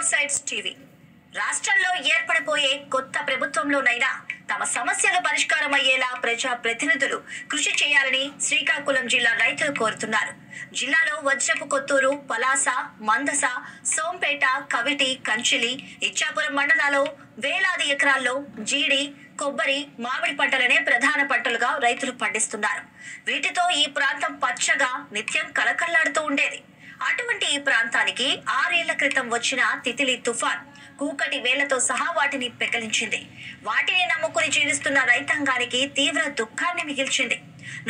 Four sides TV రాష్ట్రంలో ఏర్పడబోయే కొత్త ప్రభుత్వంలోనైనా తమ సమస్యలు పరిష్కారమయ్యేలా ప్రజా ప్రతినిధులు కృషి చేయాలని శ్రీకాకుళం జిల్లా రైతులు కోరుతున్నారు. జిల్లాలో వజ్రపు కొత్తూరు, పలాస, మందస, సోంపేట, కవిటి, కంచిలి, ఇచ్చాపురం మండలాల్లో వేలాది ఎకరాల్లో జీడి, కొబ్బరి, మామిడి పంటలనే ప్రధాన పంటలుగా రైతులు పండిస్తున్నారు. వీటితో ఈ ప్రాంతం పచ్చగా నిత్యం కలకల్లాడుతూ ఉండేది. అటువంటి ఈ ప్రాంతానికి 6 ఏళ్ల క్రితం వచ్చిన తితిలి తుఫాన్ కూకటి వేలతో సహా వాటిని పెకలించింది. వాటిని నమ్ముకుని జీవిస్తున్న రైతాంగానికి తీవ్ర దుఃఖాన్ని మిగిల్చింది.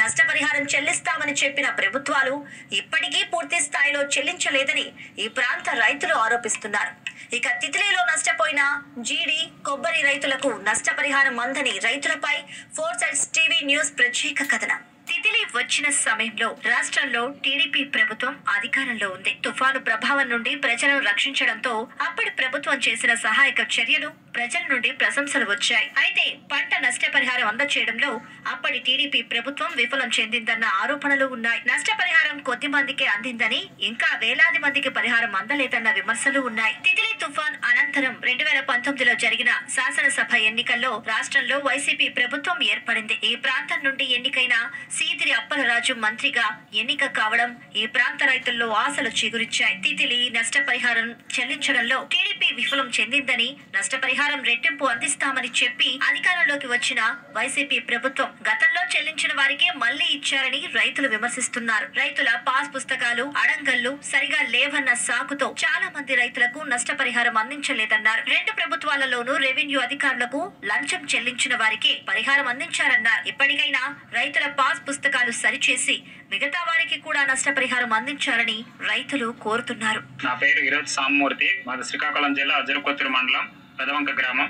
నష్టపరిహారం చెల్లిస్తామని చెప్పిన ప్రభుత్వాలు ఇప్పటికీ పూర్తి స్థాయిలో చెల్లించలేదని ఈ ప్రాంత రైతులు ఆరోపిస్తున్నారు. ఇక తితిలిలో నష్టపోయిన జీడి, కొబ్బరి రైతులకు నష్టపరిహారం అందని రైతులపై ఫోర్ సైడ్స్ టీవీ న్యూస్ ప్రత్యేక కథనం. తితిలి వచ్చిన సమయంలో రాష్ట్రంలో టీడీపీ ప్రభుత్వం అధికారంలో ఉంది. తుఫాను ప్రభావం నుండి ప్రజలను రక్షించడంతో అప్పటి ప్రభుత్వం చేసిన సహాయక చర్యలు ప్రజల నుండి ప్రశంసలు వచ్చాయి. అయితే పంట నష్టపరిహారం అందచేయడంలో అప్పటి టీడీపీ ప్రభుత్వం విఫలం చెందిందన్న ఆరోపణలు ఉన్నాయి. నష్టపరిహారం కొద్ది మందికే అందిందని, ఇంకా వేలాది మందికి పరిహారం అందలేదన్న విమర్శలు ఉన్నాయి. తితిలి తుఫాన్ అనంతరం 2019లో జరిగిన శాసనసభ ఎన్నికల్లో రాష్ట్రంలో వైసీపీ ప్రభుత్వం ఏర్పడింది. ఈ ప్రాంతం నుండి ఎన్నికైన సీదిరి అప్పలరాజు మంత్రిగా ఎన్నిక కావడం ఈ ప్రాంత రైతుల్లో ఆశలు చిగురించాయి. తితిలి నష్టపరిహారం చెల్లించడంలో టీడీపీ విఫలం చెందిందని, నష్టపరిహారం రెట్టింపు అందిస్తామని చెప్పి అధికారంలోకి వచ్చిన వైసీపీ ప్రభుత్వం గతంలో చెల్లించిన వారికే మళ్లీ ఇచ్చారని రైతులు విమర్శిస్తున్నారు. రైతుల పాస్ పుస్తకాలు, అడంగళ్లు సరిగా లేవన్న సాకుతో చాలా మంది రైతులకు నష్టపరిహారం అందించలేదన్నారు. 2 ప్రభుత్వాలలోనూ రెవెన్యూ అధికారులకు లంచం చెల్లించిన వారికి పరిహారం అందించారన్నారు. ఇప్పటికైనా రైతుల పాస్ పుస్తకాలు సరిచేసి మిగతా వారికి కూడా నష్టపరిహారం అందించాలని రైతులు కోరుతున్నారు. నా పేరు ఈరోజు సామమూర్తి. మాది శ్రీకాకుళం జిల్లా అజరకొత్తూరు మండలం పెదవంక గ్రామం.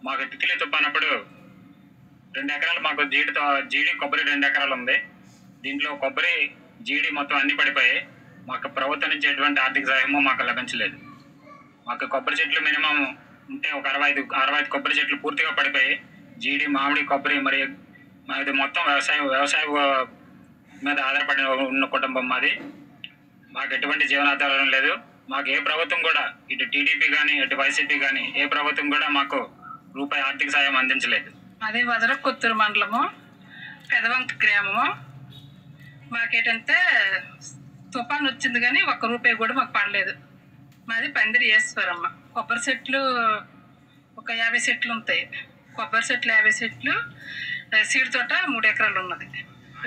మాకు తితిలి తుఫానప్పుడు 2 ఎకరాలు మాకు జీడి కొబ్బరి 2 ఎకరాలు ఉంది. దీంట్లో కొబ్బరి, జీడి మొత్తం అన్ని పడిపోయాయి. మాకు ప్రభుత్వం నుంచి ఎటువంటి ఆర్థిక సహాయము మాకు లభించలేదు. మాకు కొబ్బరి చెట్లు మినిమం ఉంటే ఒక 65 కొబ్బరి చెట్లు పూర్తిగా పడిపోయాయి. జీడి, మామిడి, కొబ్బరి మరియు మాది మొత్తం వ్యవసాయ మీద ఆధారపడి ఉన్న కుటుంబం మాది. మాకు ఎటువంటి జీవనాధారం లేదు. మాకు ఏ ప్రభుత్వం కూడా, ఇటు టీడీపీ కానీ ఇటు వైసీపీ కానీ ఏ ప్రభుత్వం కూడా మాకు రూపాయి ఆర్థిక సాయం అందించలేదు. అదే వజ్రకొత్తూరు మండలము, పెదవంక గ్రామము. మాకేటంటే తుఫాన్ వచ్చింది కానీ 1 రూపాయి కూడా మాకు పడలేదు. మాది పందిరి ఈశ్వరమ్మ. కొబ్బరి చెట్లు ఒక 50 చెట్లు ఉంటాయి. కొబ్బరి చెట్లు 50 చెట్లు, సీడ్ తోట 3 ఎకరాలు ఉన్నది.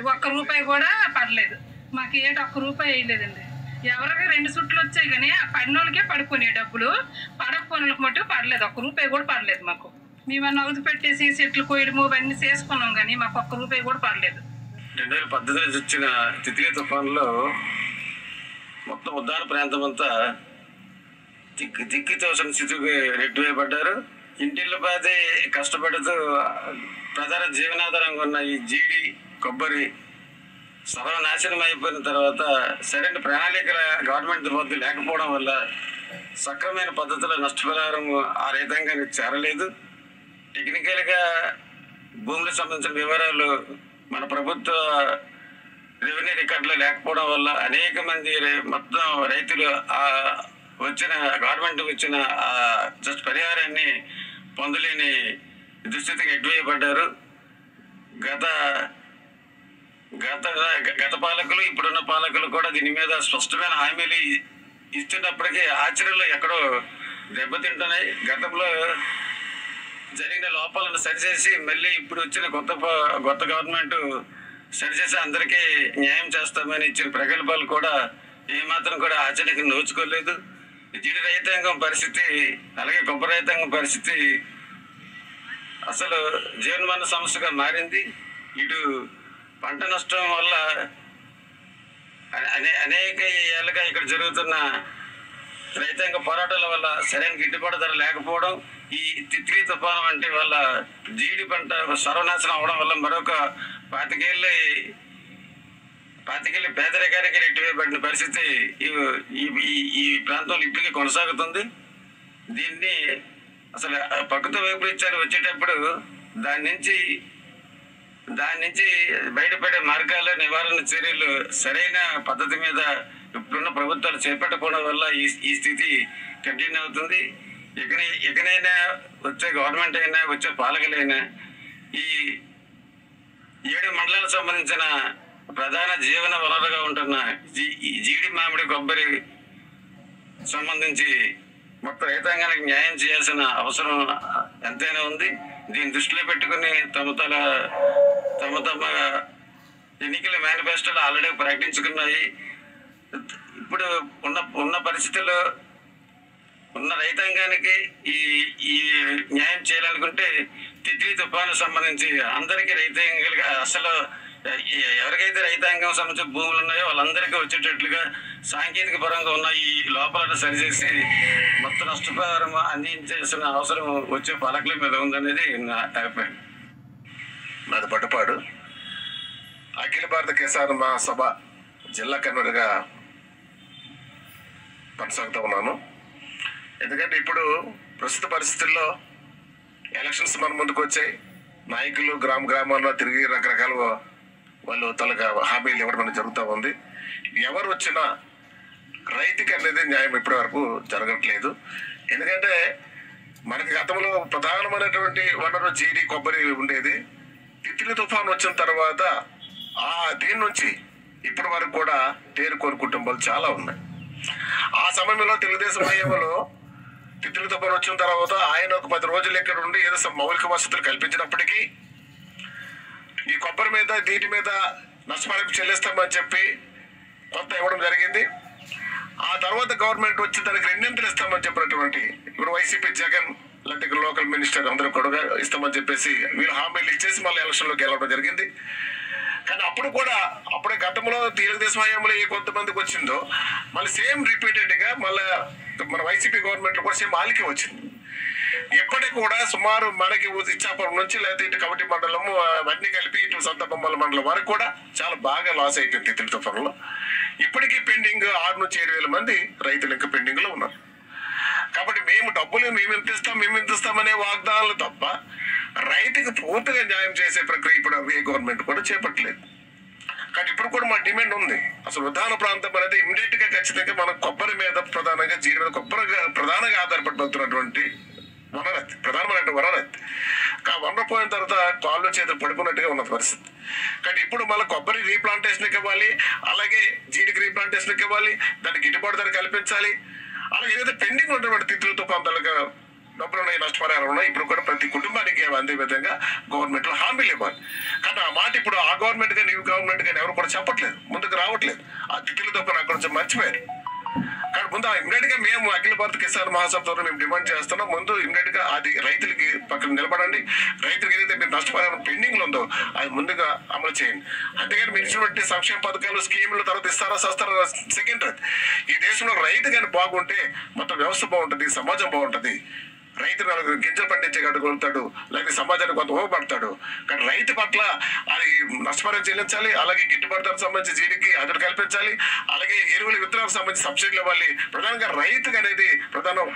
1 రూపాయి కూడా పడలేదు. మాకు 1 రూపాయి వేయలేదండి. ఎవరికి 2 చుట్లు వచ్చాయి కానీ ఆ పడిన వాళ్ళకే పడుకునే డబ్బులు, పడకపోయిన వాళ్ళకి మట్టుకు పడలేదు. 1 రూపాయి కూడా పడలేదు మాకు. మేము నవ్వుతూ పెట్టేసి చెట్లు కోయడము అవన్నీ చేసుకున్నాం కానీ మాకు 1 రూపాయి కూడా పడలేదు. 2018 వచ్చిన తితిలి తుఫాన్లో మొత్తం ఉద్దాన ప్రాంతం అంతా దిక్కి తోసిన స్థితికి రెడ్డివేయబడ్డారు. ఇంటిళ్ళ పాతి కష్టపడుతూ ప్రధాన జీవనాధారంగా ఉన్న ఈ జీడి, కొబ్బరి సర్వనాశనం అయిపోయిన తర్వాత సరైన ప్రణాళికల గవర్నమెంట్ వద్ద లేకపోవడం వల్ల సక్రమైన పద్ధతిలో నష్టపరిహారం ఆ రైతాంగానికి చేరలేదు. టెక్నికల్గా భూములకు సంబంధించిన వివరాలు మన ప్రభుత్వ రెవెన్యూ రికార్డులో లేకపోవడం వల్ల అనేక మంది మొత్తం రైతులు వచ్చిన గవర్నమెంట్ వచ్చిన జస్ట్ పరిహారాన్ని పొందలేని దుస్థితికి ఎడ్వేయబడ్డారు. గత పాలకులు, ఇప్పుడున్న పాలకులు కూడా దీని మీద స్పష్టమైన హామీలు ఇస్తున్నప్పటికీ ఆచరణలో ఎక్కడో దెబ్బతింటున్నాయి. గతంలో జరిగిన లోపాలను సరిచేసి మళ్ళీ ఇప్పుడు వచ్చిన కొత్త గవర్నమెంట్ సరిచేసి అందరికీ న్యాయం చేస్తామని ఇచ్చిన ప్రగల్భాలు కూడా ఏమాత్రం కూడా ఆచరణకి నోచుకోలేదు. జీడి రైతాంగం పరిస్థితి, అలాగే కొబ్బరి రైతాంగం పరిస్థితి అసలు జీవనమరణ సమస్యగా మారింది. ఇటు పంట నష్టం వల్ల అనేక ఏళ్ళుగా ఇక్కడ జరుగుతున్న రైతాంగ పోరాటాల వల్ల సరైన గిట్టుబాటు ధర లేకపోవడం, ఈ తిత్లీ తుఫాను వంటి వల్ల జీడి పంట సర్వనాశనం అవడం వల్ల మరొక 25 పేదరికానికి రెట్టివేయబడిన పరిస్థితి ఈ ప్రాంతంలో ఇప్పటికీ కొనసాగుతుంది. దీన్ని అసలు ప్రకృతి వైపరీత్యాలు వచ్చేటప్పుడు దాని నుంచి బయటపడే మార్గాల నివారణ చర్యలు సరైన పద్ధతి మీద ఇప్పుడున్న ప్రభుత్వాలు చేపట్టకపోవడం వల్ల ఈ స్థితి కంటిన్యూ అవుతుంది. ఎక్కడైనా వచ్చే గవర్నమెంట్ అయినా వచ్చే పాలకులైనా ఈ 7 మండలాలకు సంబంధించిన ప్రధాన జీవన వనరుగా ఉంటున్న జీడి మామిడి కొబ్బరి సంబంధించి మొత్తం రైతాంగానికి న్యాయం చేయాల్సిన అవసరం ఎంతైనా ఉంది. దీన్ని దృష్టిలో పెట్టుకుని తమ ఎన్నికల మేనిఫెస్టోలు ఆల్రెడీ ప్రకటించుకున్నాయి. ఇప్పుడు ఉన్న పరిస్థితుల్లో ఉన్న రైతాంగానికి ఈ న్యాయం చేయాలనుకుంటే తిత్లీ తుఫాను సంబంధించి అందరికీ రైతాంగాలకి అసలు ఎవరికైతే రైతాంగం సంబంధించిన భూములు ఉన్నాయో వాళ్ళందరికీ వచ్చేటట్లుగా సాంకేతిక పరంగా ఉన్న ఈ లోపాలను సరిచేసి మొత్తం నష్టపరిహారం అందించాల్సిన అవసరం వచ్చే పాలకుల మీద ఉందనేది నా అభిప్రాయం. నాది పట్టుపాడు. అఖిల భారత కిసాన్ మహాసభ జిల్లా కన్వీనర్గా కొనసాగుతూ ఉన్నాను. ఎందుకంటే ఇప్పుడు ప్రస్తుత పరిస్థితుల్లో ఎలక్షన్స్ మన ముందుకు వచ్చాయి. నాయకులు గ్రామాల్లో తిరిగి రకరకాల వాళ్ళు తలగా హామీలు ఇవ్వడం అనేది జరుగుతూ ఉంది. ఎవరు వచ్చినా రైతుకి అనేది న్యాయం ఇప్పటి వరకు జరగట్లేదు. ఎందుకంటే మనకి గతంలో ప్రధానమైనటువంటి వనరు జీడి కొబ్బరి ఉండేది. తిత్లీ తుఫాన్ వచ్చిన తర్వాత దీని నుంచి ఇప్పటి వరకు కూడా తేరుకోని కుటుంబాలు చాలా ఉన్నాయి. ఆ సమయంలో తెలుగుదేశం హయాంలో తిత్లీ తుఫాన్ వచ్చిన తర్వాత ఆయన ఒక 10 రోజులు ఇక్కడ ఉండి ఏదో మౌలిక వసతులు కల్పించినప్పటికీ ఈ కొబ్బరి మీద దీటి మీద నష్టపరిహారం చెల్లిస్తామని చెప్పి కొంత ఇవ్వడం జరిగింది. ఆ తర్వాత గవర్నమెంట్ వచ్చి దానికి 2 ఇస్తామని చెప్పినటువంటి ఇప్పుడు వైసీపీ జగన్ లాంటి లోకల్ మినిస్టర్ అందరూ కూడా ఇస్తామని చెప్పేసి వీళ్ళు హామీలు ఇచ్చేసి మళ్ళీ ఎలక్షన్లోకి వెళ్ళడం జరిగింది. కానీ అప్పుడే గతంలో తెలుగుదేశం హయాంలో ఏ కొంతమందికి వచ్చిందో మళ్ళీ సేమ్ రిపీటెడ్గా మళ్ళీ మన వైసీపీ గవర్నమెంట్లో కూడా సేమ్ వాళ్ళకే వచ్చింది. ఇప్పటికి కూడా సుమారు మనకి ఇచ్చాపురం నుంచి లేకపోతే ఇటు కవటి మండలము అవన్నీ కలిపి ఇటు సంతబొమ్మల మండలం వరకు కూడా చాలా బాగా లాస్ అయిపోయింది తిత్లీ తుఫాన్లో. ఇప్పటికీ పెండింగ్ 6 నుంచి 7 వేల మంది రైతులు ఇంకా పెండింగ్లో ఉన్నారు. కాబట్టి డబ్బులు మేము ఎంత ఇస్తామనే వాగ్దానాలు తప్ప రైతుకి పూర్తిగా న్యాయం చేసే ప్రక్రియ ఇప్పుడు ఏ గవర్నమెంట్ కూడా చేపట్టలేదు. కానీ ఇప్పుడు కూడా మా డిమాండ్ ఉంది. అసలు ఉద్యాన ప్రాంతం అనేది ఇమ్మీడియట్ గా ఖచ్చితంగా మనం కొబ్బరి మీద ప్రధానంగా జీడి మీద ప్రధానంగా ఆధారపడి బతున్నటువంటి వనరత్ ప్రధానమైనటువంటి వనరత్. వనరు పోయిన తర్వాత కాళ్ళు చేతులు పడిపోయినట్టుగా ఉన్న పరిస్థితి. కానీ ఇప్పుడు మళ్ళీ కొబ్బరి రీప్లాంటేషన్కి ఇవ్వాలి, అలాగే జీడికి రీప్లాంటేషన్కి ఇవ్వాలి, దానికి గిట్టుబాటు ధర కల్పించాలి. అలాగే ఏదైతే పెండింగ్ ఉన్నటువంటి తిత్లీ తుఫాన్ తాలూకా డబ్బులు ఉన్నాయి, నష్టపరిహారం ఉన్నాయి, ఇప్పుడు కూడా ప్రతి కుటుంబానికి అందే విధంగా గవర్నమెంట్లో హామీలు ఇవ్వాలి. కానీ ఆ మాట ఇప్పుడు ఆ గవర్నమెంట్ కానీ ఈ గవర్నమెంట్ కానీ ఎవరు కూడా చెప్పట్లేదు, ముందుకు రావట్లేదు. ఆ తిత్లీ తుఫాన్ అక్కడ నుంచి మర్చిపోయారు. కానీ ముందు ఇమ్మీడియట్ గా మేము అఖిల భారత కిసాన్ మహాసభ ద్వారా మేము డిమాండ్ చేస్తున్నాం. ముందు ఇమ్మీడియట్ గా అది రైతులకి పక్కన నిలబడండి. రైతులకు ఏదైతే మీరు నష్టపరిహారం పెండింగ్ లో ఉందో అది ముందుగా అమలు చేయండి. అంతేగాని మీరు ఇచ్చినటువంటి సంక్షేమ పథకాలు స్కీముల తర్వాత ఇస్తారా సస్తారా సెకండ్. ఈ దేశంలో రైతు కానీ బాగుంటే మొత్తం వ్యవస్థ బాగుంటుంది, సమాజం బాగుంటుంది. రైతు 4 గింజలు పండించగలుగుతాడు, లేకపోతే సమాజానికి కొంత ఉపయోగపడతాడు. కానీ రైతు పట్ల అది నష్టపరిహారం చెల్లించాలి, అలాగే గిట్టుబాటు ధరకు సంబంధించి జీడికి అదుపు కల్పించాలి, అలాగే ఎరువుల విత్తనాలకు సంబంధించి సబ్సిడీలు ఇవ్వాలి. ప్రధానంగా రైతుకు అనేది ప్రధానం.